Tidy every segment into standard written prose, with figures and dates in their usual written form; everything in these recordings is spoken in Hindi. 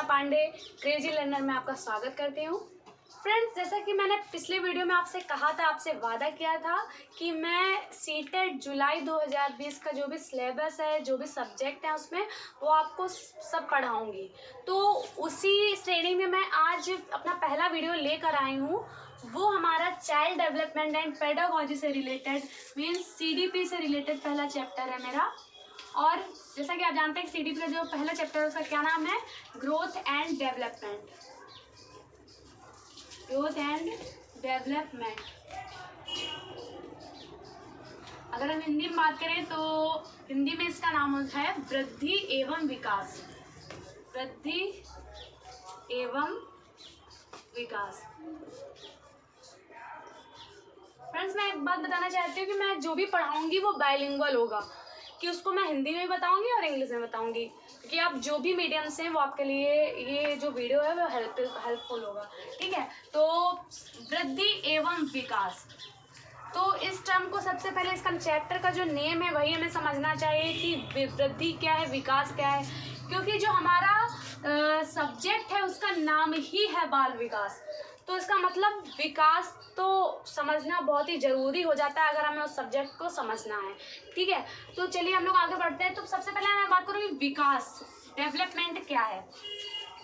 मीना पांडे क्रेजी लर्नर में आपका स्वागत करती हूँ। फ्रेंड्स, जैसा कि मैंने पिछले वीडियो में आपसे कहा था, आपसे वादा किया था कि मैं सीटेट जुलाई 2020 का जो भी सिलेबस है, जो भी सब्जेक्ट है उसमें वो आपको सब पढ़ाऊँगी। तो उसी श्रेणी में मैं आज अपना पहला वीडियो लेकर आई हूँ। वो हमारा चाइल्ड डेवलपमेंट एंड पेडागोजी से रिलेटेड मीन्स CDP से रिलेटेड पहला चैप्टर है मेरा। और जैसा कि आप जानते हैं कि CDP का जो पहला चैप्टर है उसका क्या नाम है, growth and development. Growth and development. अगर हम हिंदी में बात करें तो हिंदी में इसका नाम है वृद्धि एवं विकास। वृद्धि एवं विकास। फ्रेंड्स, मैं एक बात बताना चाहती हूँ कि मैं जो भी पढ़ाऊंगी वो बाइलिंगुअल होगा, कि उसको मैं हिंदी में बताऊंगी और इंग्लिश में बताऊंगी, क्योंकि आप जो भी मीडियम से हैं वो आपके लिए ये जो वीडियो है वो हेल्पफुल होगा। ठीक है, तो वृद्धि एवं विकास, तो इस टर्म को सबसे पहले इसका चैप्टर का जो नेम है वही हमें समझना चाहिए कि वृद्धि क्या है, विकास क्या है, क्योंकि जो हमारा सब्जेक्ट है उसका नाम ही है बाल विकास। तो इसका मतलब विकास तो समझना बहुत ही ज़रूरी हो जाता है अगर हमें उस सब्जेक्ट को समझना है। ठीक है, तो चलिए हम लोग आगे बढ़ते हैं। तो सबसे पहले मैं बात करूँगी विकास, डेवलपमेंट क्या है।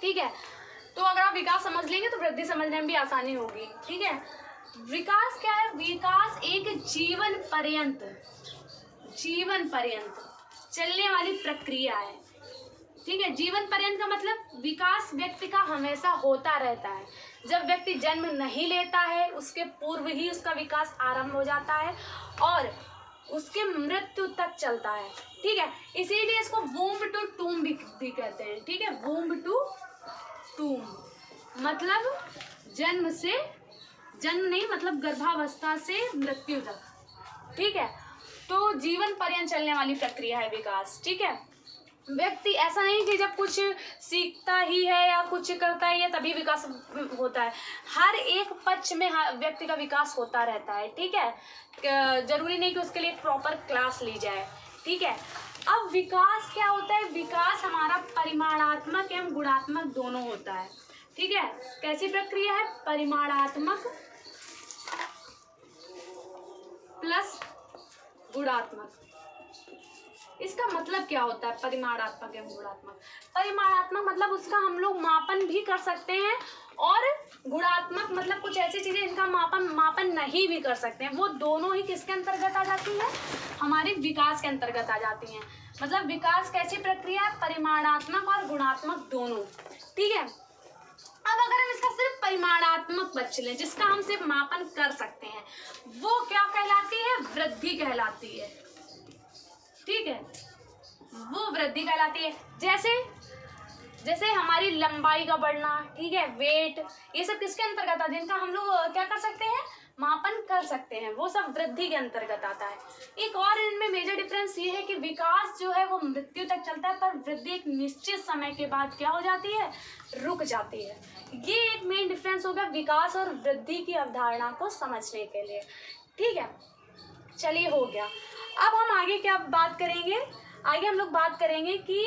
ठीक है, तो अगर आप विकास समझ लेंगे तो वृद्धि समझने में भी आसानी होगी। ठीक है, विकास क्या है? विकास एक जीवन पर्यंत चलने वाली प्रक्रिया है। ठीक है, जीवन पर्यंत का मतलब विकास व्यक्ति का हमेशा होता रहता है। जब व्यक्ति जन्म नहीं लेता है उसके पूर्व ही उसका विकास आरंभ हो जाता है और उसके मृत्यु तक चलता है। ठीक है, इसीलिए इसको वूम्ब टू टूम भी कहते हैं। ठीक है, वूम्ब टू टूम मतलब मतलब गर्भावस्था से मृत्यु तक। ठीक है, तो जीवन पर्यंत चलने वाली प्रक्रिया है विकास। ठीक है, व्यक्ति ऐसा नहीं कि जब कुछ सीखता ही है या कुछ करता ही है तभी विकास होता है। हर एक पक्ष में व्यक्ति का विकास होता रहता है। ठीक है, जरूरी नहीं कि उसके लिए प्रॉपर क्लास ली जाए। ठीक है, अब विकास क्या होता है? विकास हमारा परिमाणात्मक एवं गुणात्मक दोनों होता है। ठीक है, कैसी प्रक्रिया है? परिमाणात्मक प्लस गुणात्मक। इसका मतलब क्या होता है परिमाणात्मक एवं गुणात्मक? परिमाणात्मक मतलब उसका हम लोग मापन भी कर सकते हैं और गुणात्मक मतलब कुछ ऐसी चीजें जिनका मापन नहीं भी कर सकते हैं। वो दोनों ही किसके अंतर्गत आ जाती हैं? हमारे विकास के अंतर्गत आ जाती हैं। मतलब विकास कैसी प्रक्रिया है? परिमाणात्मक और गुणात्मक दोनों। ठीक है, अब अगर हम इसका सिर्फ परिमाणात्मक बच लें, जिसका हम सिर्फ मापन कर सकते हैं, वो क्या कहलाती है? वृद्धि कहलाती है। ठीक है, वो वृद्धि कहलाती है। जैसे हमारी लंबाई का बढ़ना, ठीक है, वेट, ये सब किसके अंतर्गत आता है? जिनका हम लोग क्या कर सकते हैं? मापन कर सकते हैं, वो सब वृद्धि के अंतर्गत आता है। एक और इनमें मेजर डिफरेंस ये है कि विकास जो है वो मृत्यु तक चलता है, पर वृद्धि एक निश्चित समय के बाद क्या हो जाती है? रुक जाती है। ये एक मेन डिफरेंस होगा विकास और वृद्धि की अवधारणा को समझने के लिए। ठीक है, चलिए हो गया। अब हम आगे क्या बात करेंगे? आगे हम लोग बात करेंगे कि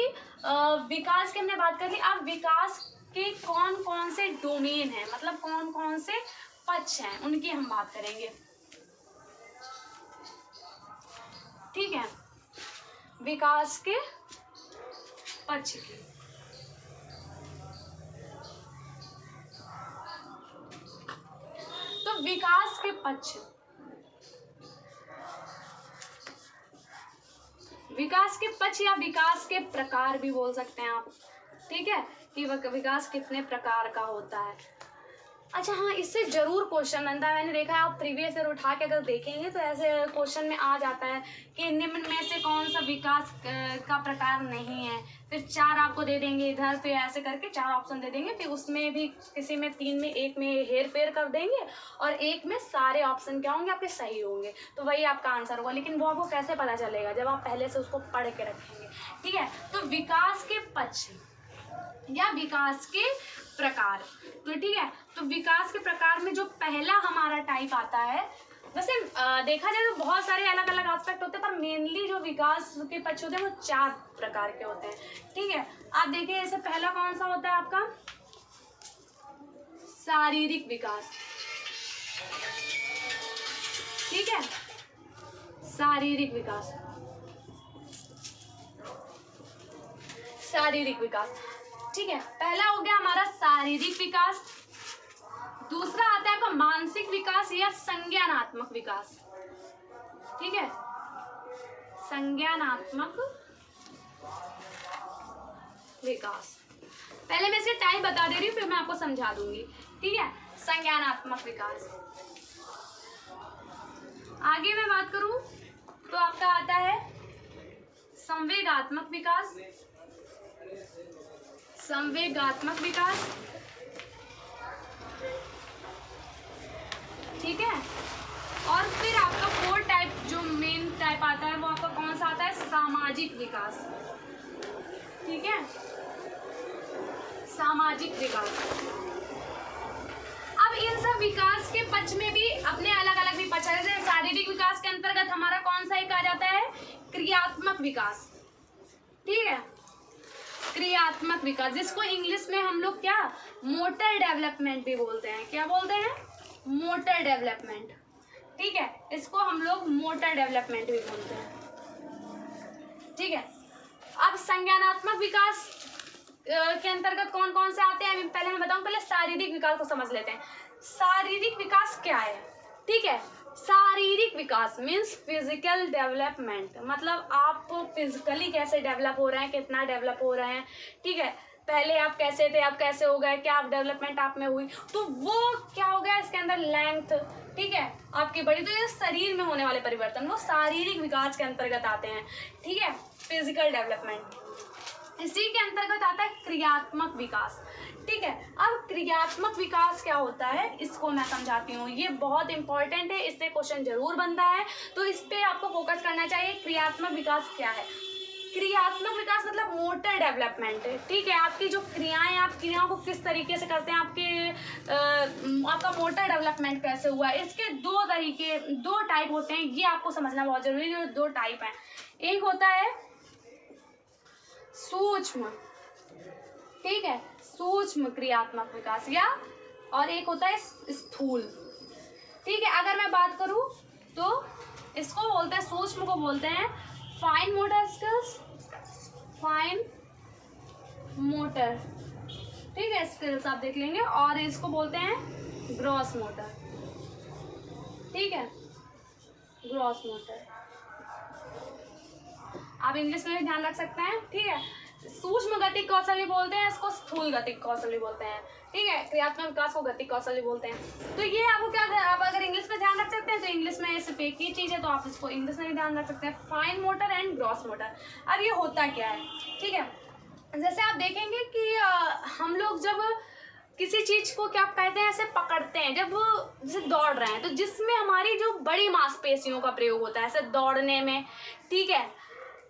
विकास की हमने बात कर ली। अब विकास के कौन कौन से डोमेन हैं, मतलब कौन कौन से पक्ष हैं, उनकी हम बात करेंगे। ठीक है, विकास के पक्ष की। तो विकास के पक्ष, विकास के पक्ष या विकास के प्रकार भी बोल सकते हैं आप। ठीक है, कि विकास कितने प्रकार का होता है। अच्छा हाँ, इससे जरूर क्वेश्चन बनता है। मैंने देखा है, आप प्रीवियस ईयर उठा के अगर देखेंगे तो ऐसे क्वेश्चन में आ जाता है कि निम्न में से कौन सा विकास का प्रकार नहीं है। फिर 4 आपको दे देंगे इधर, फिर ऐसे करके 4 ऑप्शन दे देंगे, फिर उसमें भी किसी में 3 में 1 में हेर फेर कर देंगे और एक में सारे ऑप्शन क्या होंगे? आपके सही होंगे, तो वही आपका आंसर होगा। लेकिन वो आपको कैसे पता चलेगा? जब आप पहले से उसको पढ़ के रखेंगे। ठीक है, तो विकास के पक्ष या विकास के प्रकार। तो ठीक है, तो विकास के प्रकार में जो पहला हमारा टाइप आता है वैसे देखा जाए तो बहुत सारे अलग अलग एस्पेक्ट होते हैं, पर मेनली जो विकास के पक्ष होते हैं वो 4 प्रकार के होते हैं। ठीक है, आप देखिए जैसे पहला कौन सा होता है आपका, शारीरिक विकास। ठीक है, शारीरिक विकास, शारीरिक विकास। ठीक है, पहला हो गया हमारा शारीरिक विकास। दूसरा आता है आपका मानसिक विकास या संज्ञानात्मक विकास। ठीक है, संज्ञानात्मक विकास। पहले मैं इसके टाइप बता दे रही हूँ, फिर मैं आपको समझा दूंगी। ठीक है, संज्ञानात्मक विकास। आगे मैं बात करूं तो आपका आता है संवेगात्मक विकास। संवेगात्मक विकास। ठीक है, और फिर आपका 4 टाइप जो मेन टाइप आता है वो आपका कौन सा आता है, सामाजिक विकास। ठीक है, सामाजिक विकास। अब इन सब विकास के पक्ष में भी अपने अलग अलग भी पक्ष है। जैसे शारीरिक विकास के अंतर्गत हमारा कौन सा एक आ जाता है, क्रियात्मक विकास। ठीक है, क्रियात्मक विकास, जिसको इंग्लिश में हम लोग क्या मोटर डेवलपमेंट भी बोलते हैं। क्या बोलते हैं, मोटर डेवलपमेंट। ठीक है, इसको हम लोग मोटर डेवलपमेंट भी बोलते हैं। ठीक है, अब संज्ञानात्मक विकास के अंतर्गत कौन कौन से आते हैं पहले मैं बताऊं। पहले शारीरिक विकास को समझ लेते हैं। शारीरिक विकास क्या है। ठीक है, शारीरिक विकास मीन्स फिजिकल डेवलपमेंट, मतलब आप फिजिकली कैसे डेवलप हो रहे हैं, कितना डेवलप हो रहे हैं। ठीक है, पहले आप कैसे थे, अब कैसे हो गए, क्या डेवलपमेंट आप में हुई, तो वो क्या हो गया इसके अंदर लेंथ। ठीक है, आपकी बड़ी, तो ये शरीर में होने वाले परिवर्तन वो शारीरिक विकास के अंतर्गत आते हैं। ठीक है, फिजिकल डेवलपमेंट। इसी के अंतर्गत आता है क्रियात्मक विकास। ठीक है, अब क्रियात्मक विकास क्या होता है इसको मैं समझाती हूँ, ये बहुत इंपॉर्टेंट है, इससे क्वेश्चन जरूर बनता है, तो इस पे आपको फोकस करना चाहिए। क्रियात्मक विकास क्या है। क्रियात्मक विकास मतलब मोटर डेवलपमेंट है। ठीक है, आपकी जो क्रियाएं, आप क्रियाओं को किस तरीके से करते हैं, आपका मोटर डेवलपमेंट कैसे हुआ है। इसके 2 तरीके, 2 टाइप होते हैं, ये आपको समझना बहुत जरूरी है। 2 टाइप है, एक होता है सूक्ष्म। ठीक है, सूक्ष्म क्रियात्मक विकास, या और एक होता है स्थूल। ठीक है, अगर मैं बात करूं तो इसको बोलते हैं, सूक्ष्म को बोलते हैं fine motor skills, fine motor. ठीक है, स्किल्स आप देख लेंगे, और इसको बोलते हैं ग्रॉस मोटर। ठीक है, ग्रॉस मोटर आप इंग्लिश में भी ध्यान रख सकते हैं। ठीक है, सूक्ष्म गतिक कौशल भी बोलते हैं, इसको स्थूल गतिक कौशल भी बोलते हैं। ठीक है, क्रियात्मक विकास को गतिक कौशल भी बोलते हैं। तो ये आपको क्या, आप अगर इंग्लिश में ध्यान रख सकते हैं तो इंग्लिश में सिर्फ एक ही चीज़ है, तो आप इसको इंग्लिश में भी ध्यान रख सकते हैं, fine motor and gross motor. अब ये होता क्या है। ठीक है, जैसे आप देखेंगे कि हम लोग जब किसी चीज को क्या कहते हैं ऐसे पकड़ते हैं, जब जैसे दौड़ रहे हैं, तो जिसमें हमारी जो बड़ी मांसपेशियों का प्रयोग होता है ऐसे दौड़ने में। ठीक है,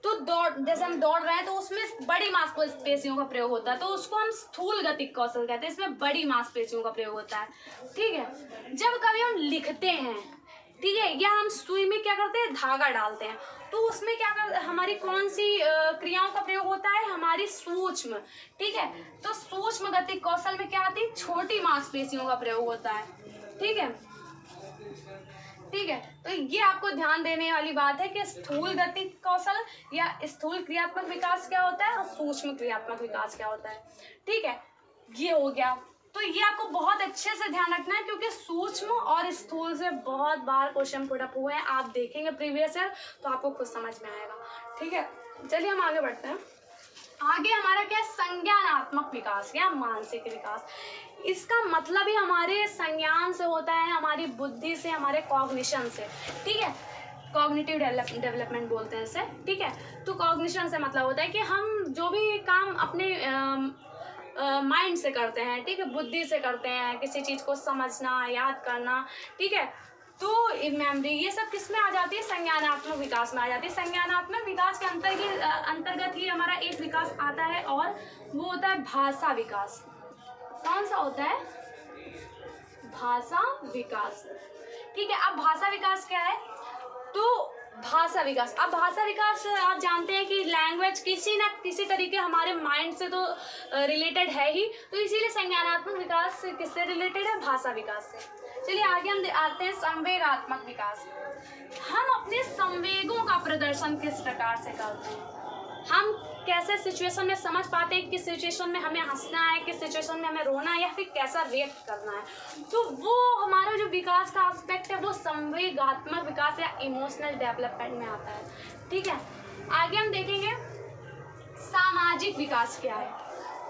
तो जैसे हम दौड़ रहे हैं तो उसमें बड़ी मांसपेशियों का प्रयोग होता है, तो उसको हम स्थूल गतिक कौशल कहते हैं, इसमें बड़ी मांसपेशियों का प्रयोग होता है। ठीक है, जब कभी हम लिखते हैं, ठीक है, या हम सुई में क्या करते हैं, धागा डालते हैं, तो उसमें क्या हमारी कौन सी क्रियाओं का प्रयोग होता है, हमारी सूक्ष्म। ठीक है, तो सूक्ष्म गतिक कौशल में क्या आती है, छोटी मांसपेशियों का प्रयोग होता है। ठीक है, ठीक है, तो ये आपको ध्यान देने वाली बात है कि स्थूल गतिक कौशल या स्थूल क्रियात्मक विकास क्या होता है और सूक्ष्म क्रियात्मक विकास क्या होता है। ठीक है, ये हो गया। तो ये आपको बहुत अच्छे से ध्यान रखना है, क्योंकि सूक्ष्म और स्थूल से बहुत बार क्वेश्चन पुट अप हुए हैं, आप देखेंगे प्रीवियस ईयर तो आपको खुद समझ में आएगा। ठीक है, चलिए हम आगे बढ़ते हैं। आगे हमारा क्या है, संज्ञानात्मक विकास या मानसिक विकास। इसका मतलब ही हमारे संज्ञान से होता है, हमारी बुद्धि से, हमारे कॉग्निशन से। ठीक है, कॉग्निटिव डेवलपमेंट बोलते हैं इसे। ठीक है, तो कॉग्निशन से मतलब होता है कि हम जो भी काम अपने माइंड से करते हैं, ठीक है, बुद्धि से करते हैं, किसी चीज़ को समझना, याद करना। ठीक है, तो मेमोरी, ये सब किस में आ जाती है, संज्ञानात्मक विकास में आ जाती है। संज्ञानात्मक विकास के अंतर्गत ही हमारा एक विकास आता है, और वो होता है भाषा विकास। कौन सा होता है, भाषा विकास। ठीक है, अब भाषा विकास क्या है? तो भाषा विकास, अब भाषा विकास आप जानते हैं कि लैंग्वेज किसी न किसी तरीके हमारे माइंड से तो रिलेटेड है ही, तो इसीलिए संज्ञानात्मक विकास किससे रिलेटेड है? भाषा विकास से। चलिए आगे हम आते हैं संवेगात्मक विकास। हम अपने संवेगों का प्रदर्शन किस प्रकार से करते हैं? हम कैसे सिचुएशन में समझ पाते हैं किस सिचुएशन में हमें हंसना है, किस सिचुएशन में हमें रोना है, या फिर कैसा रिएक्ट करना है। तो वो हमारा जो विकास का एस्पेक्ट है वो संवेगात्मक विकास या इमोशनल डेवलपमेंट में आता है। ठीक है, आगे हम देखेंगे सामाजिक विकास क्या है।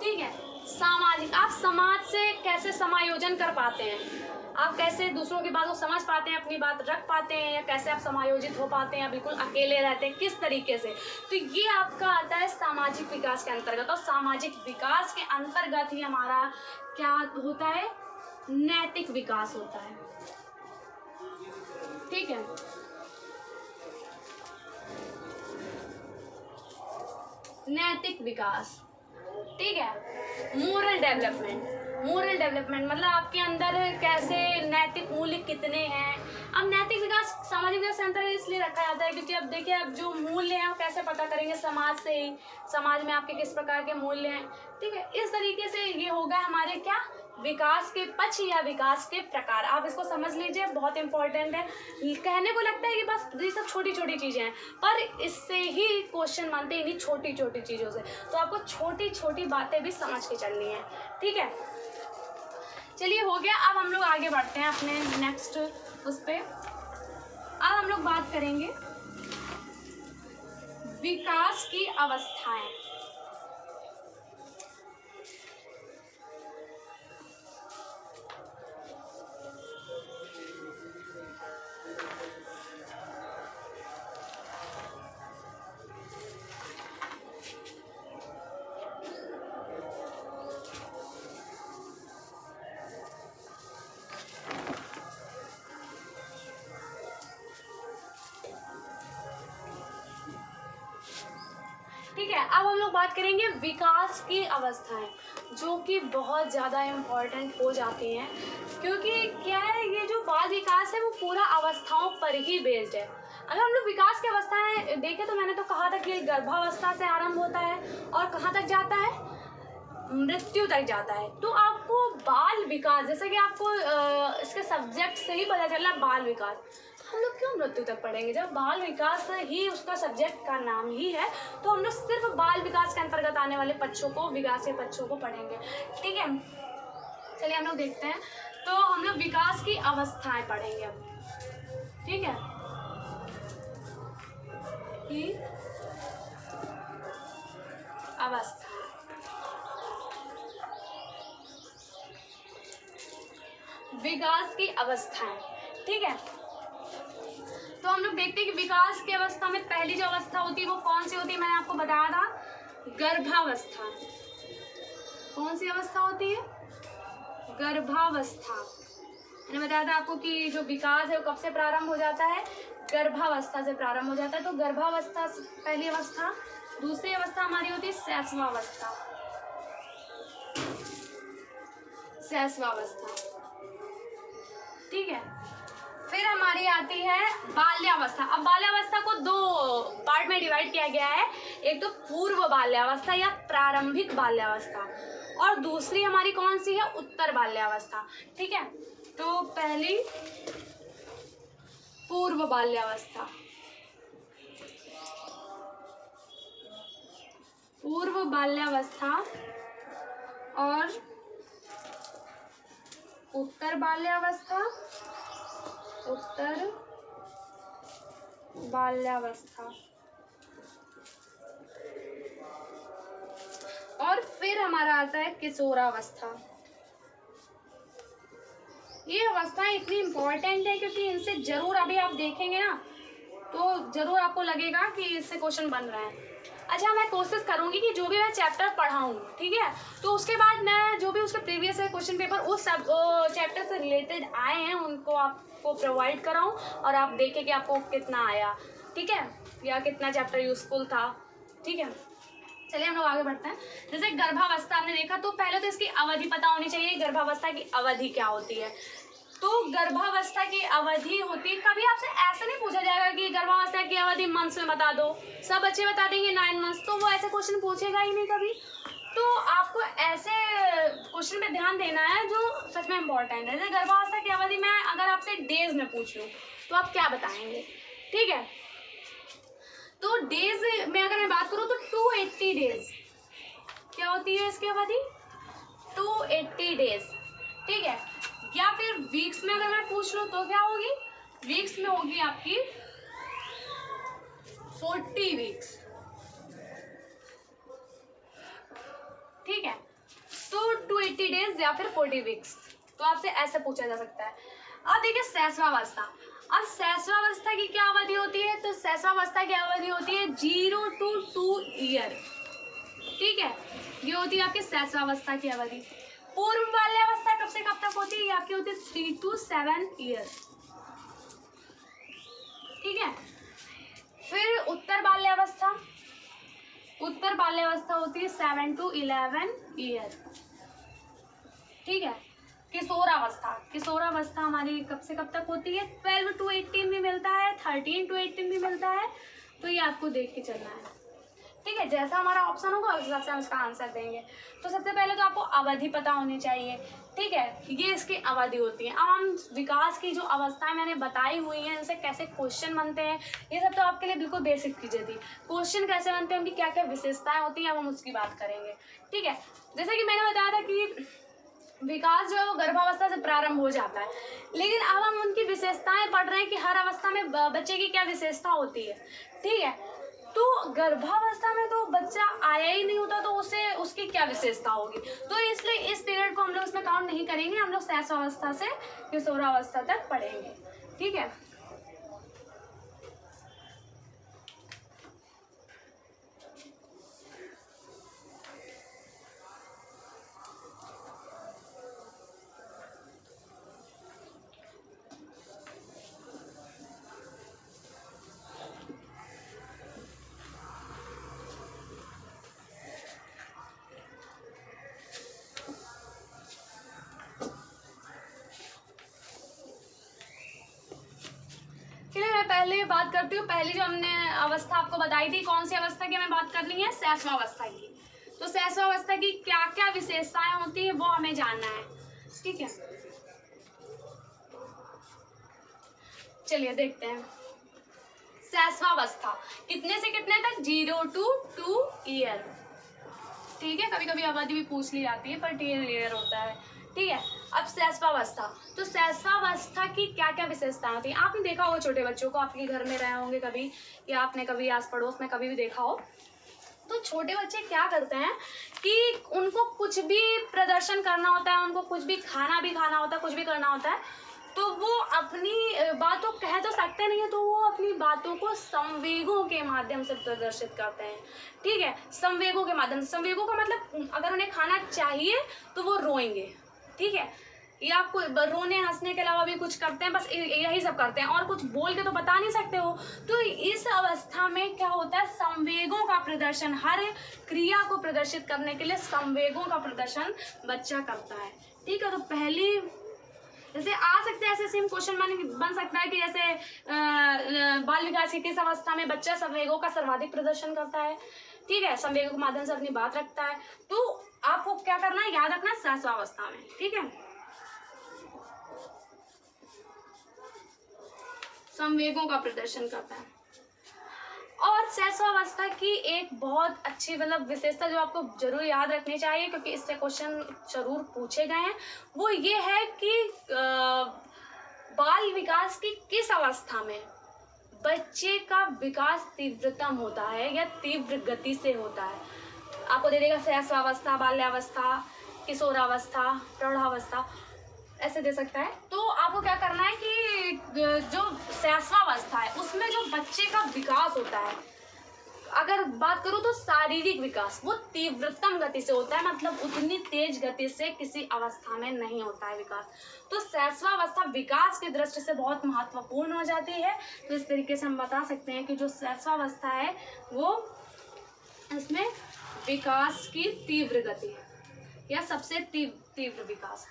ठीक है, सामाजिक, आप समाज से कैसे समायोजन कर पाते हैं, आप कैसे दूसरों की बात को समझ पाते हैं, अपनी बात रख पाते हैं, या कैसे आप समायोजित हो पाते हैं, या बिल्कुल अकेले रहते हैं, किस तरीके से। तो ये आपका आता है सामाजिक विकास के अंतर्गत। और सामाजिक विकास के अंतर्गत ही हमारा क्या होता है? नैतिक विकास होता है। ठीक है, नैतिक विकास। ठीक है, मोरल डेवलपमेंट। मोरल डेवलपमेंट मतलब आपके अंदर कैसे नैतिक मूल्य कितने हैं। अब नैतिक विकास सामाजिक विकास के अंतर्गत इसलिए रखा जाता है क्योंकि अब देखिए, अब जो मूल्य हैं वो कैसे पता करेंगे? समाज से ही, समाज में आपके किस प्रकार के मूल्य हैं। ठीक है, इस तरीके से ये होगा हमारे क्या? विकास के पक्ष या विकास के प्रकार। आप इसको समझ लीजिए, बहुत इंपॉर्टेंट है। कहने को लगता है कि बस ये सब छोटी छोटी चीज़ें हैं, पर इससे ही क्वेश्चन बनते हैं, इन्हीं छोटी छोटी चीज़ों से। तो आपको छोटी छोटी बातें भी समझ के चलनी है। ठीक है, चलिए हो गया। अब हम लोग आगे बढ़ते हैं अपने नेक्स्ट उस पर। अब हम लोग बात करेंगे विकास की अवस्थाएं। ठीक है, अब हम लोग बात करेंगे विकास की अवस्थाएं, जो कि बहुत ज़्यादा इम्पोर्टेंट हो जाती हैं। क्योंकि क्या है, ये जो बाल विकास है वो पूरा अवस्थाओं पर ही बेस्ड है। अगर हम लोग विकास की अवस्थाएं देखें तो मैंने तो कहा था कि ये गर्भावस्था से आरंभ होता है और कहाँ तक जाता है? मृत्यु तक जाता है। तो आपको बाल विकास, जैसे कि आपको इसके सब्जेक्ट से ही पता चला बाल विकास, हम लोग क्यों मृत्यु तक पढ़ेंगे? जब बाल विकास ही उसका सब्जेक्ट का नाम ही है, तो हम लोग सिर्फ बाल विकास के अंतर्गत आने वाले पक्षों को, विकास के पक्षों को पढ़ेंगे। ठीक है, चलिए हम लोग देखते हैं। तो हम लोग विकास की अवस्थाएं पढ़ेंगे अब। ठीक है, कि अवस्था, विकास की अवस्थाएं। ठीक है, तो हम लोग देखते हैं कि विकास की अवस्था में पहली जो अवस्था होती है वो कौन सी होती है? मैंने आपको बताया था, गर्भावस्था। कौन सी अवस्था होती है? गर्भावस्था। मैंने बताया था आपको कि जो विकास है वो कब से प्रारंभ हो जाता है? गर्भावस्था से प्रारंभ हो जाता है। तो गर्भावस्था पहली अवस्था। दूसरी अवस्था हमारी होती है शैशवावस्था। शैशवावस्था। ठीक है, फिर हमारी आती है बाल्यावस्था। अब बाल्यावस्था को दो पार्ट में डिवाइड किया गया है, एक तो पूर्व बाल्यावस्था या प्रारंभिक बाल्यावस्था, और दूसरी हमारी कौन सी है? उत्तर बाल्यावस्था। ठीक है, तो पहली पूर्व बाल्यावस्था। पूर्व बाल्यावस्था और उत्तर बाल्यावस्था। उत्तर बाल्यावस्था। और फिर हमारा आता है किशोरावस्था। ये अवस्थाएं इतनी इम्पोर्टेंट है क्योंकि इनसे जरूर अभी आप देखेंगे ना तो जरूर आपको लगेगा कि इससे क्वेश्चन बन रहा है। अच्छा, मैं कोशिश करूंगी कि जो भी मैं चैप्टर पढ़ाऊँ, ठीक है, तो उसके बाद मैं जो भी उसके प्रीवियस क्वेश्चन पेपर उस सब चैप्टर से रिलेटेड आए हैं उनको आपको प्रोवाइड कराऊं और आप देखें कि आपको कितना आया। ठीक है, या कितना चैप्टर यूजफुल था। ठीक है, चलिए हम लोग आगे बढ़ते हैं। जैसे गर्भावस्था आपने देखा, तो पहले तो इसकी अवधि पता होनी चाहिए, गर्भावस्था की अवधि क्या होती है। तो गर्भावस्था की अवधि होती है, कभी आपसे ऐसा नहीं पूछा जाएगा कि गर्भावस्था की अवधि मंथ्स में बता दो, सब बच्चे बता देंगे 9 मंथ्स, तो वो ऐसे क्वेश्चन पूछेगा ही नहीं कभी। तो आपको ऐसे क्वेश्चन पे ध्यान देना है जो सच में इम्पोर्टेंट है। जैसे गर्भावस्था की अवधि में अगर आपसे डेज में पूछ लूँ तो आप क्या बताएंगे, ठीक है। तो डेज में अगर मैं बात करूँ तो 280 डेज क्या होती है इसकी अवधि, 280 डेज, ठीक है। या फिर वीक्स में अगर मैं पूछ लूँ तो क्या होगी, वीक्स में होगी आपकी 40 वीक्स, ठीक है। तो 280 डेज या फिर 40 वीक्स, तो आपसे ऐसे पूछा जा सकता है। अब देखिए शैशवावस्था, अब शैशवावस्था की क्या अवधि होती है, तो शैशवावस्था की अवधि होती है 0 to 2 ईयर, ठीक है। ये होती है आपकी शैशवावस्था की अवधि। पूर्व बाल्यावस्था कब से कब तक होती है, ये आपकी होती है 3 to 7 ईयर, ठीक है। फिर उत्तर बाल्यावस्था, उत्तर बाल्यावस्था होती है 7 to 11 ईयर, ठीक है। किशोरावस्था, किशोरावस्था हमारी कब से कब तक होती है, 12 to 18 भी मिलता है, 13 to 18 भी मिलता है, तो ये आपको देख के चलना है, ठीक है। जैसा हमारा ऑप्शन होगा उस हिसाब से हम इसका आंसर देंगे। तो सबसे पहले तो आपको अवधि पता होनी चाहिए, ठीक है, ये इसकी अवधि होती है। अब हम विकास की जो अवस्थाएं मैंने बताई हुई हैं, इनसे कैसे क्वेश्चन बनते हैं, ये सब तो आपके लिए बिल्कुल बेसिक चीज़ें थी। क्वेश्चन कैसे बनते हैं, उनकी क्या क्या विशेषताएं होती हैं, अब हम उसकी बात करेंगे, ठीक है। जैसे कि मैंने बताया था कि विकास जो है वो गर्भावस्था से प्रारंभ हो जाता है, लेकिन अब हम उनकी विशेषताएं पढ़ रहे हैं कि हर अवस्था में बच्चे की क्या विशेषता होती है, ठीक है। तो गर्भावस्था में तो बच्चा आया ही नहीं होता, तो उसे उसकी क्या विशेषता होगी, तो इसलिए इस पीरियड को हम लोग इसमें काउंट नहीं करेंगे, हम लोग शैशवावस्था से किशोरावस्था तक पढ़ेंगे, ठीक है। पहले बात करती हूँ, पहली जो हमने अवस्था आपको बताई थी, कौन सी अवस्था की हमें बात करनी है, शैशवावस्था की। तो शैशवावस्था की क्या क्या विशेषताएं होती है वो हमें जानना है, ठीक है। चलिए देखते हैं। शैशवावस्था कितने से कितने तक, 0 to 2 ईयर, ठीक है। कभी कभी अवधि भी पूछ ली जाती है पर 10 ईयर होता है, ठीक है। अब शैशवावस्था, तो शैशवावस्था की क्या क्या विशेषताएं होती हैं, आपने देखा होगा छोटे बच्चों को, आपके घर में रहे होंगे कभी, या आपने कभी आस पड़ोस में कभी भी देखा हो। तो छोटे बच्चे क्या करते हैं कि उनको कुछ भी प्रदर्शन करना होता है, उनको कुछ भी खाना होता है, कुछ भी करना होता है, तो वो अपनी बातों कह तो सकते नहीं है, तो वो अपनी बातों को संवेगों के माध्यम से प्रदर्शित करते हैं, ठीक है। संवेगों के माध्यम से, संवेगों का मतलब अगर उन्हें खाना चाहिए तो वो रोएंगे, ठीक है, या आपको रोने हंसने के अलावा भी कुछ करते हैं, बस यही सब करते हैं, और कुछ बोल के तो बता नहीं सकते हो। तो इस अवस्था में क्या होता है, संवेगों का प्रदर्शन, हर क्रिया को प्रदर्शित करने के लिए संवेगों का प्रदर्शन बच्चा करता है, ठीक है। तो पहली जैसे आ सकते हैं ऐसे सेम क्वेश्चन बन सकता है कि जैसे बाल विकास की किस अवस्था में बच्चा संवेगों का सर्वाधिक प्रदर्शन करता है, ठीक है, संवेगों के माध्यम से अपनी बात रखता है। तो आपको क्या करना है, याद रखना है शैशवावस्था में, ठीक है, संवेगों का प्रदर्शन करता है। और शैशवावस्था की एक बहुत अच्छी मतलब विशेषता जो आपको जरूर याद रखनी चाहिए, क्योंकि इससे क्वेश्चन जरूर पूछे गए हैं, वो ये है कि बाल विकास की किस अवस्था में बच्चे का विकास तीव्रतम होता है या तीव्र गति से होता है। आपको दे देगा शैशवावस्था, बाल्यावस्था, किशोरावस्था, प्रौढ़ावस्था, ऐसे दे सकता है। तो आपको क्या करना है कि जो शैशवावस्था है उसमें जो बच्चे का विकास होता है, अगर बात करूँ तो शारीरिक विकास वो तीव्रतम गति से होता है, मतलब उतनी तेज गति से किसी अवस्था में नहीं होता है विकास। तो शैशवावस्था विकास की दृष्टि से बहुत महत्वपूर्ण हो जाती है। तो इस तरीके से हम बता सकते हैं कि जो शैशवावस्था है वो इसमें विकास की तीव्र गति या सबसे तीव्र विकास।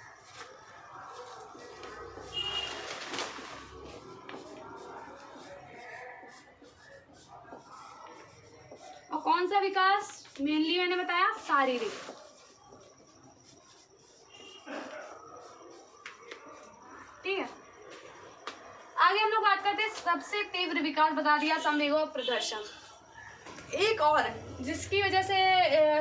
और कौन सा विकास मेनली मैंने बताया, शारीरिक। ठीक है, आगे हम लोग बात करते हैं सबसे तीव्र विकास, बता दिया संवेग और प्रदर्शन। एक और जिसकी वजह से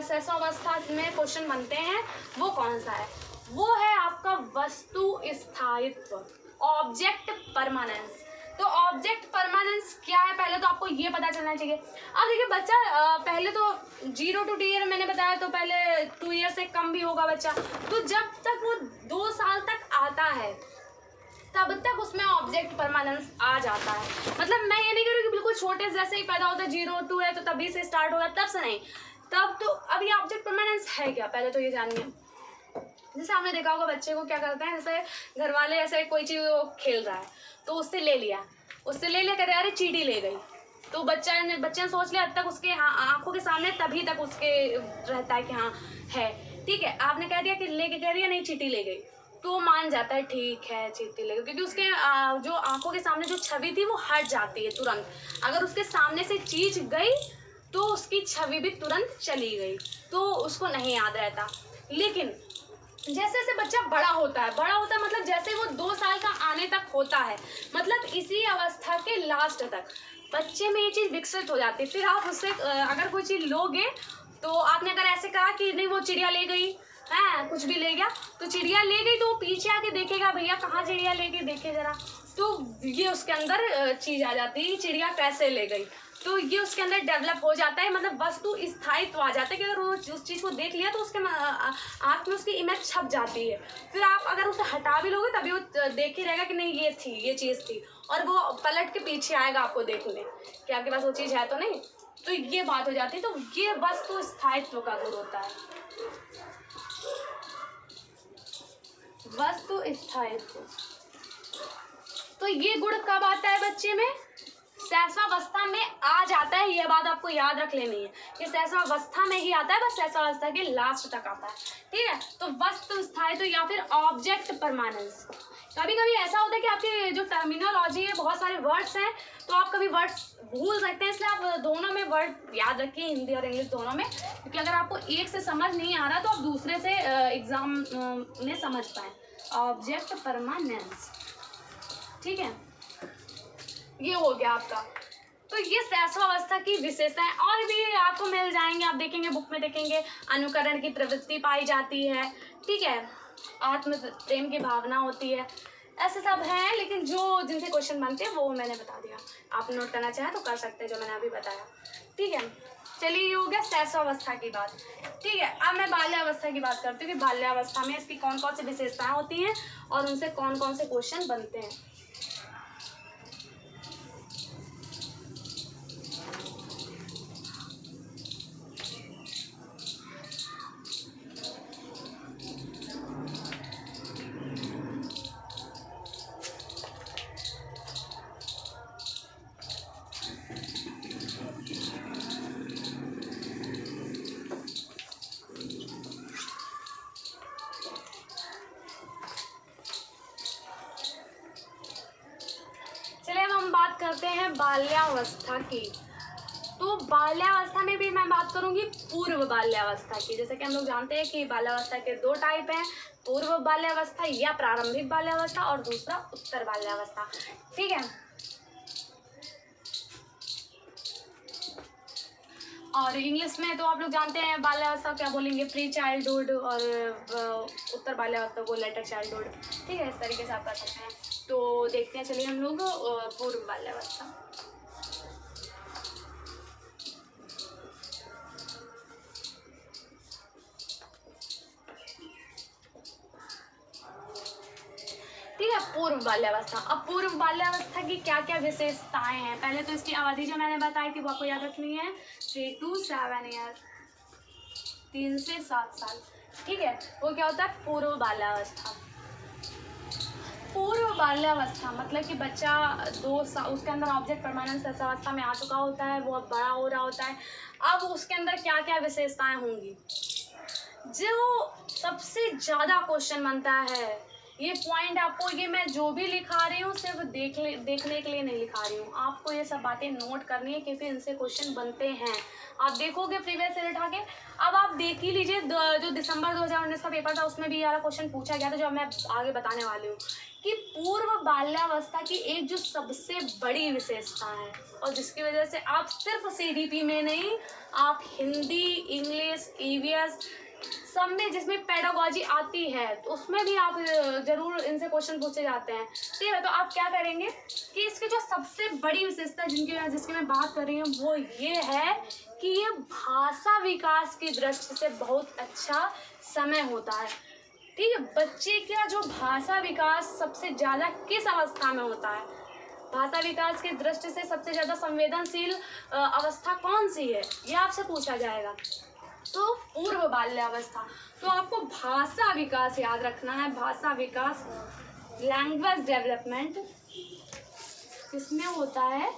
शैशवावस्था में क्वेश्चन बनते हैं वो कौन सा है, वो है आपका वस्तु स्थायित्व, ऑब्जेक्ट परमानेंस। तो ऑब्जेक्ट परमानेंस क्या है, पहले तो आपको ये पता चलना चाहिए। अब देखिए बच्चा पहले तो 0 to 2 ईयर मैंने बताया, तो पहले 2 ईयर से कम भी होगा बच्चा, तो जब तक वो 2 साल तक आता है तब तक उसमें ऑब्जेक्ट परमानेंस आ जाता है। मतलब मैं ये नहीं कह रही कि बिल्कुल छोटे जैसे ही पैदा होता है 0 2 है तो तभी से स्टार्ट होगा, तब से नहीं, तब तो अब ये ऑब्जेक्ट परमानेंस है क्या, पहले तो ये जानिए। जैसे आपने देखा होगा बच्चे को क्या करते हैं, जैसे घर वाले ऐसे कोई चीज़ खेल रहा है तो उससे ले लिया करे, अरे चींटी ले गई, तो बच्चे ने सोच लिया, अब तक उसके आंखों के सामने तभी तक उसके रहता है कि हाँ है, ठीक है। आपने कह दिया कि लेके कह दिया नहीं चींटी ले गई, तो वो मान जाता है ठीक है चींटी ले गई, क्योंकि उसके जो आंखों के सामने जो छवि थी वो हट जाती है तुरंत। अगर उसके सामने से चीज गई तो उसकी छवि भी तुरंत चली गई, तो उसको नहीं याद रहता। लेकिन जैसे जैसे बच्चा बड़ा होता है मतलब जैसे वो 2 साल का आने तक होता है, मतलब इसी अवस्था के लास्ट तक बच्चे में ये चीज़ विकसित हो जाती है। फिर आप उससे अगर कोई चीज़ लोगे, तो आपने अगर ऐसे कहा कि नहीं वो चिड़िया ले गई है, कुछ भी ले गया, तो चिड़िया ले गई तो वो पीछे आके देखेगा भैया कहाँ चिड़िया ले गई, देखे जरा, तो ये उसके अंदर चीज़ आ जाती है चिड़िया कैसे ले गई, तो ये उसके अंदर डेवलप हो जाता है, मतलब वस्तु स्थायित्व आ जाता है कि अगर वो उस चीज़ को देख लिया तो उसके आँख में उसकी इमेज छप जाती है। फिर आप अगर उसे हटा भी लोगे तभी वो देख ही रहेगा कि नहीं ये थी, ये चीज़ थी, और वो पलट के पीछे आएगा आपको देखने कि आपके पास वो चीज़ है तो नहीं, तो ये बात हो जाती है। तो ये वस्तु स्थायित्व का गुण होता है, वस्तु स्थायित्व। तो ये गुण कब आता है बच्चे में, शैशवावस्था में आ जाता है, यह बात आपको याद रख लेनी है कि शैशवावस्था में ही आता है, बस शैशवावस्था के लास्ट तक आता है, ठीक है। तो वस्तु स्थायित्व या फिर ऑब्जेक्ट परमानेंस। कभी कभी ऐसा होता है कि आपकी जो टर्मिनोलॉजी है, बहुत सारे वर्ड्स हैं तो आप कभी वर्ड्स भूल सकते हैं, इसलिए आप दोनों में वर्ड याद रखिए, हिंदी और इंग्लिश दोनों में, क्योंकि अगर आपको एक से समझ नहीं आ रहा तो आप दूसरे से एग्जाम में समझ पाए। ऑब्जेक्ट परमानेंस, ठीक है, ये हो गया आपका। तो ये शैशवावस्था की विशेषताएं और भी आपको मिल जाएंगे, आप देखेंगे बुक में देखेंगे, अनुकरण की प्रवृत्ति पाई जाती है, ठीक है, आत्म प्रेम की भावना होती है, ऐसे सब हैं, लेकिन जो जिनसे क्वेश्चन बनते हैं वो मैंने बता दिया, आप नोट करना चाहें तो कर सकते हैं जो मैंने अभी बताया, ठीक है। चलिए ये हो गया शैशवावस्था की बात, ठीक है। अब मैं बाल्यावस्था की बात करती हूँ कि बाल्यावस्था में इसकी कौन कौन सी विशेषताएं होती हैं और उनसे कौन कौन से क्वेश्चन बनते हैं। करते हैं बाल्यावस्था की। तो बाल्यावस्था में भी मैं बात करूंगी पूर्व बाल्यावस्था की। जैसे कि हम लोग जानते हैं कि बाल्यावस्था के 2 टाइप हैं, पूर्व बाल्यावस्था या प्रारंभिक बाल्यावस्था और दूसरा उत्तर बाल्यावस्था, ठीक है। और इंग्लिश में तो आप लोग जानते हैं बाल्यावस्था क्या बोलेंगे, प्री चाइल्डहुड, और उत्तर बाल्यावस्था को लेटर चाइल्डहुड, ठीक है, इस तरीके से आप कर सकते हैं। तो देखते हैं, चलिए हम लोग पूर्व बाल्यावस्था। ठीक है, पूर्व बाल्यावस्था। अब पूर्व बाल्यावस्था की क्या क्या विशेषताएं हैं, पहले तो इसकी अवधि जो मैंने बताई थी वो आपको याद रखनी है, 3 to 7 ईयर, 3 से 7 साल, ठीक है। वो क्या होता है, पूर्व बाल्यावस्था। पूर्व बाल्यावस्था मतलब कि बच्चा 2 साल, उसके अंदर ऑब्जेक्ट परमानेंस अवस्था में आ चुका होता है, वो अब बड़ा हो रहा होता है। अब उसके अंदर क्या क्या विशेषताएं होंगी, जो सबसे ज़्यादा क्वेश्चन बनता है ये पॉइंट आपको, ये मैं जो भी लिखा रही हूँ सिर्फ देखने के लिए नहीं लिखा रही हूँ, आपको ये सब बातें नोट करनी है क्योंकि इनसे क्वेश्चन बनते हैं। आप देखोगे प्रीवियस ईयर उठा के, अब आप देख ही लीजिए जो दिसंबर 2019 का पेपर था उसमें भी ये वाला क्वेश्चन पूछा गया था, जो मैं आगे बताने वाली हूँ कि पूर्व बाल्यावस्था की एक जो सबसे बड़ी विशेषता है और जिसकी वजह से आप सिर्फ सीडीपी में नहीं, आप हिंदी, इंग्लिश, ईवीएस सब में जिसमें पेडागोजी आती है तो उसमें भी आप जरूर इनसे क्वेश्चन पूछे जाते हैं। ठीक है, तो आप क्या करेंगे कि इसकी जो सबसे बड़ी विशेषता जिसकी मैं बात कर रही हूँ वो ये है कि ये भाषा विकास की दृष्टि से बहुत अच्छा समय होता है। ठीक है, बच्चे का जो भाषा विकास सबसे ज़्यादा किस अवस्था में होता है, भाषा विकास की दृष्टि से सबसे ज़्यादा संवेदनशील अवस्था कौन सी है, ये आपसे पूछा जाएगा। तो पूर्व बाल्यावस्था। तो आपको भाषा विकास याद रखना है, भाषा विकास, लैंग्वेज डेवलपमेंट किसमें होता है,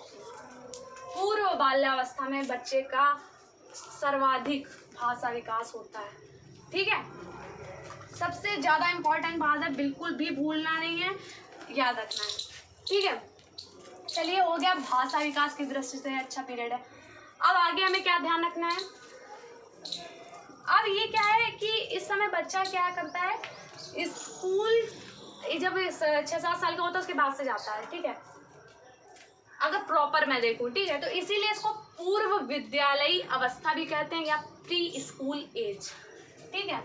पूर्व बाल्यावस्था में बच्चे का सर्वाधिक भाषा विकास होता है। ठीक है, सबसे ज़्यादा इम्पोर्टेंट बात है, बिल्कुल भी भूलना नहीं है, याद रखना है। ठीक है, चलिए हो गया भाषा विकास की दृष्टि से अच्छा पीरियड है। अब आगे हमें क्या ध्यान रखना है, अब ये क्या है कि इस समय बच्चा क्या करता है, स्कूल जब 6-7 साल का होता है उसके बाद से जाता है। ठीक है, अगर प्रॉपर मैं देखूं, ठीक है, तो इसीलिए इसको पूर्व विद्यालयी अवस्था भी कहते हैं या प्री स्कूल एज। ठीक है,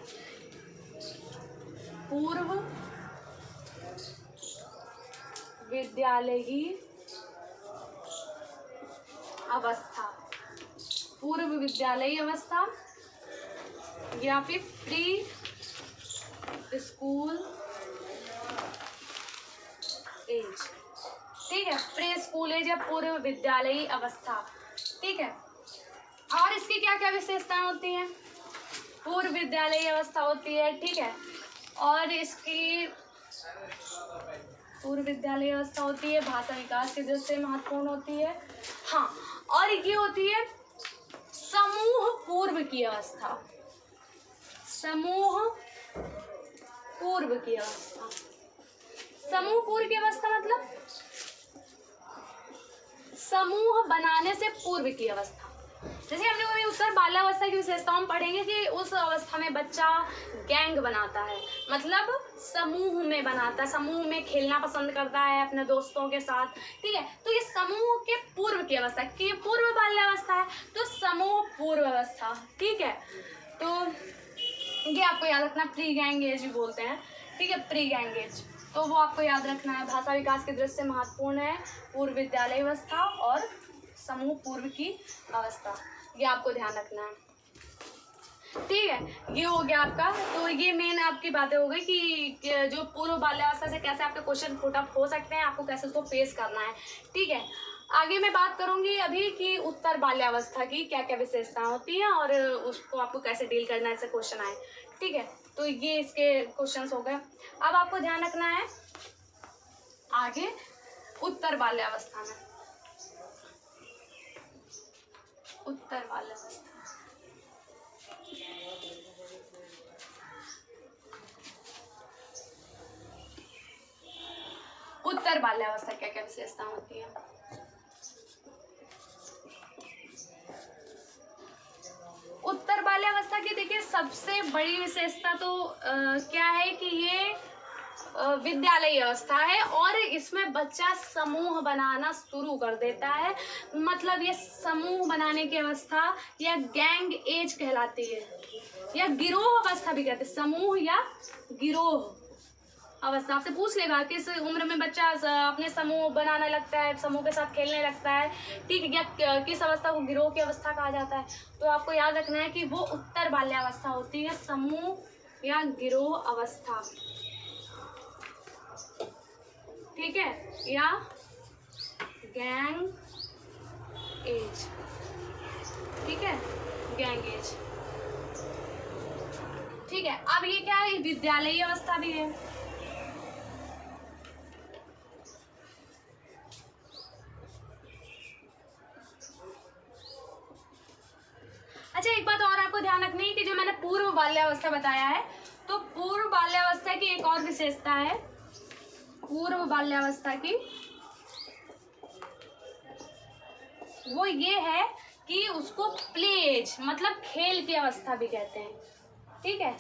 पूर्व विद्यालयी अवस्था, पूर्व विद्यालयी अवस्था या फिर प्री स्कूल एज। ठीक है, प्री स्कूल एज या पूर्व विद्यालयी अवस्था। ठीक है, और इसकी क्या क्या विशेषताएं होती हैं, पूर्व विद्यालयी अवस्था होती है। ठीक है, और इसकी पूर्व विद्यालयी अवस्था होती है, भाषा विकास की दृष्टि से महत्वपूर्ण होती है। हाँ, और ये होती है समूह पूर्व की अवस्था, समूह पूर्व की अवस्था। समूह पूर्व की अवस्था मतलब समूह बनाने से पूर्व की अवस्था। जैसे हम लोग अभी उत्तर बाल्यावस्था की विशेषताओं में पढ़ेंगे कि उस अवस्था में बच्चा गैंग बनाता है, मतलब समूह में बनाता है, समूह में खेलना पसंद करता है अपने दोस्तों के साथ। ठीक है, तो ये समूह के पूर्व की अवस्था की पूर्व बाल्यावस्था है, तो समूह पूर्व अवस्था। ठीक है, तो ये आपको याद रखना, प्री गैंग एज भी बोलते हैं। ठीक है, प्री गैंग एज, तो वो आपको याद रखना है, भाषा विकास की दृष्टि से महत्वपूर्ण है पूर्व विद्यालय अवस्था और समूह पूर्व की अवस्था, ये आपको ध्यान रखना है। ठीक है, ये हो गया आपका, तो ये मेन आपकी बातें हो गई कि जो पूर्व बाल्यावस्था से कैसे आपके क्वेश्चन पुट अप हो सकते हैं, आपको कैसे उसको फेस करना है। ठीक है, आगे मैं बात करूंगी अभी कि उत्तर बाल्यावस्था की क्या क्या विशेषताएं होती हैं और उसको आपको कैसे डील करना है, ऐसे क्वेश्चन आए। ठीक है, तो ये इसके क्वेश्चंस हो गए। अब आपको ध्यान रखना है आगे उत्तर बाल्यावस्था में, उत्तर बाल्यावस्था, उत्तर बाल्यावस्था क्या क्या विशेषता होती है। उत्तर बाल्यावस्था की देखिए सबसे बड़ी विशेषता तो क्या है कि ये विद्यालयी अवस्था है और इसमें बच्चा समूह बनाना शुरू कर देता है, मतलब ये समूह बनाने की अवस्था या गैंग एज कहलाती है या गिरोह अवस्था भी कहते हैं, समूह या गिरोह अवस्था। आपसे पूछ लेगा किस उम्र में बच्चा अपने समूह बनाने लगता है, समूह के साथ खेलने लगता है। ठीक है, क्या किस अवस्था को गिरोह की अवस्था कहा जाता है, तो आपको याद रखना है कि वो उत्तर बाल्यावस्था होती है, समूह या गिरोह अवस्था। ठीक है, या गैंग एज। ठीक है, गैंग एज। ठीक है, अब ये क्या है, विद्यालयी अवस्था भी है। अच्छा, एक बात और आपको ध्यान रखनी है कि जो मैंने पूर्व बाल्यावस्था बताया है, तो पूर्व बाल्यावस्था की एक और विशेषता है, पूर्व बाल्यावस्था की, वो ये है कि उसको प्ले एज मतलब खेल की अवस्था भी कहते हैं, ठीक है,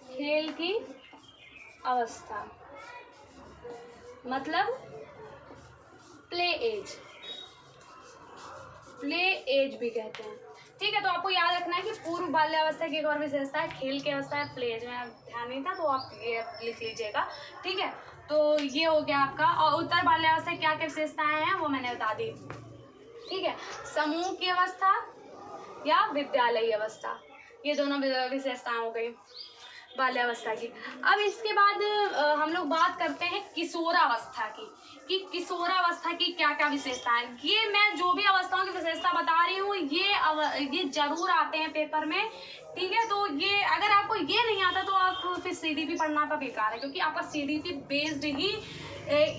खेल की अवस्था मतलब प्ले एज, प्ले एज भी कहते हैं, ठीक है। तो आपको याद रखना है कि पूर्व बाल्यावस्था की एक और विशेषता है खेल की अवस्था है, प्ले एज में ध्यान नहीं था तो आप ये लिख लीजिएगा, ठीक है। तो ये हो गया आपका। और उत्तर बाल्यावस्था क्या क्या विशेषताएं हैं वो मैंने बता दी, ठीक है। समूह की अवस्था या विद्यालयी अवस्था, ये दोनों विशेषताएं हो गई बाल्यावस्था की। अब इसके बाद हम लोग बात करते हैं किशोरावस्था की, कि किशोरावस्था की क्या क्या विशेषता है। ये मैं जो भी अवस्थाओं की विशेषता बता रही हूँ ये जरूर आते हैं पेपर में, ठीक है। तो ये अगर आपको ये नहीं आता तो आप फिर सीडीपी पढ़ना का बेकार है, क्योंकि आपका सीडीपी बेस्ड ही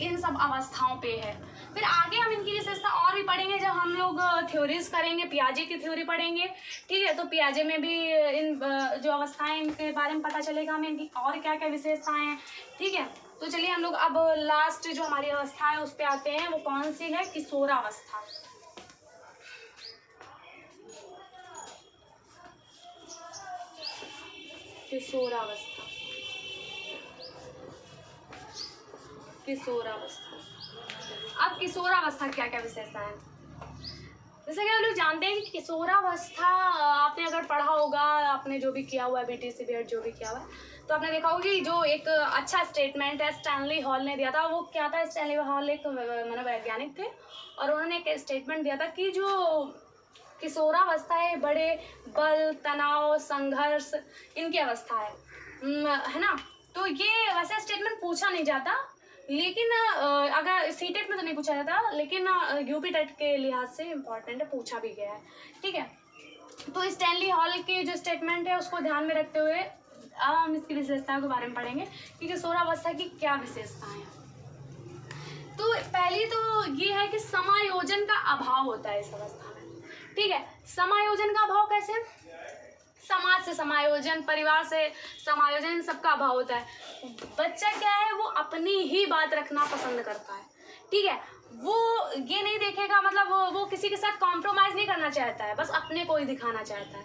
इन सब अवस्थाओं पे है। फिर आगे हम इनकी विशेषता और भी पढ़ेंगे जब हम लोग थ्योरीज करेंगे, पियाजे की थ्योरी पढ़ेंगे, ठीक है। तो पियाजे में भी इन जो अवस्थाएं इनके बारे में पता चलेगा हमें, इनकी और क्या क्या विशेषताएं हैं, ठीक है। तो चलिए हम लोग अब लास्ट जो हमारी अवस्था है उस पर आते हैं। वो कौन सी है? किशोरावस्था। किशोरावस्था, किशोरावस्था। अब किशोरावस्था क्या क्या विशेषता है? जैसे कि हम लोग जानते हैं कि किशोरावस्था आपने अगर पढ़ा होगा, आपने जो भी किया हुआ है बीटीसी बीएड जो भी किया हुआ है, तो आपने देखा होगा कि जो एक अच्छा स्टेटमेंट है स्टैनली हॉल ने दिया था। वो क्या था? स्टैनली हॉल एक मनोवैज्ञानिक थे और उन्होंने एक स्टेटमेंट दिया था कि जो किशोरावस्था है बड़े बल, तनाव, संघर्ष इनकी अवस्था है ना। तो ये वैसे स्टेटमेंट पूछा नहीं जाता, लेकिन अगर सीटेट में तो नहीं पूछा जाता, लेकिन यूपी टेट के लिहाज से इम्पोर्टेंट है, पूछा भी गया है, ठीक है। तो स्टैनली हॉल की जो स्टेटमेंट है उसको ध्यान में रखते हुए अब हम इसकी विशेषताओं के बारे में पढ़ेंगे कि किशोरावस्था की क्या विशेषताएं हैं। तो पहली तो ये है कि समायोजन का अभाव होता है इस अवस्था में, ठीक है। समायोजन का अभाव कैसे? समाज से समायोजन, परिवार से समायोजन, इन सबका अभाव होता है। बच्चा क्या है? वो अपनी ही बात रखना पसंद करता है, ठीक है। वो ये नहीं देखेगा, मतलब वो किसी के साथ कॉम्प्रोमाइज नहीं करना चाहता है, बस अपने को ही दिखाना चाहता है,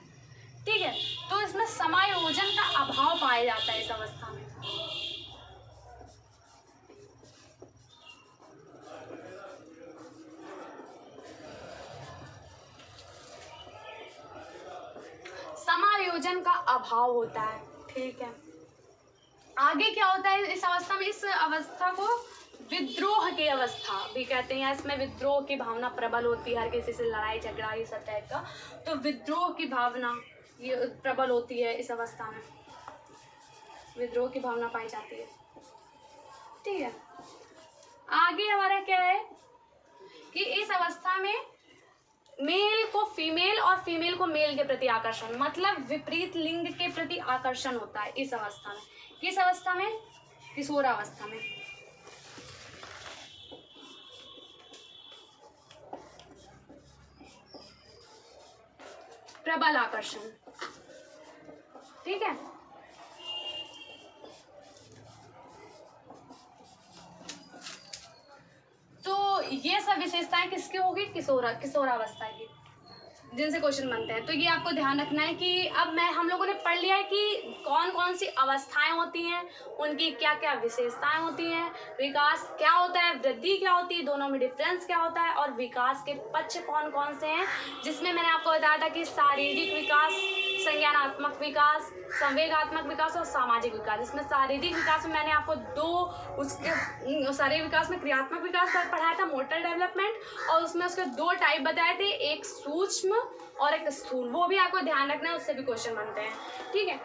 ठीक है। तो इसमें समायोजन का अभाव पाया जाता है इस अवस्था में। समायोजन का अभाव होता है, ठीक है। आगे क्या होता है इस अवस्था में? इस अवस्था को विद्रोह की अवस्था भी कहते हैं। इसमें विद्रोह की भावना प्रबल होती है, हर किसी से लड़ाई झगड़ा ये सब टाइप का, तो विद्रोह की भावना ये प्रबल होती है इस अवस्था में, विद्रोह की भावना पाई जाती है, ठीक है। आगे हमारा क्या है कि इस अवस्था में मेल को फीमेल और फीमेल को मेल के प्रति आकर्षण, मतलब विपरीत लिंग के प्रति आकर्षण होता है इस अवस्था में। किस अवस्था में? किशोरावस्था में। प्रबल आकर्षण, ठीक है। तो ये सब विशेषताएं किसकी होगी? किशोरावस्था की, जिनसे क्वेश्चन बनते हैं। तो ये आपको ध्यान रखना है कि अब हम लोगों ने पढ़ लिया है कि कौन कौन सी अवस्थाएं होती हैं, उनकी क्या क्या विशेषताएं होती हैं, विकास क्या होता है, वृद्धि क्या होती है, दोनों में डिफरेंस क्या होता है, और विकास के पक्ष कौन कौन से हैं, जिसमें मैंने आपको बताया था कि शारीरिक विकास, संज्ञानात्मक विकास, संवेगात्मक विकास और सामाजिक विकास। इसमें शारीरिक विकास में मैंने आपको उसके शारीरिक विकास में क्रियात्मक विकास पढ़ाया था, मोटर डेवलपमेंट, और उसमें उसके 2 टाइप बताए थे, एक सूक्ष्म और एक स्थूल। वो भी आपको ध्यान रखना है, उससे भी क्वेश्चन बनते हैं, ठीक है।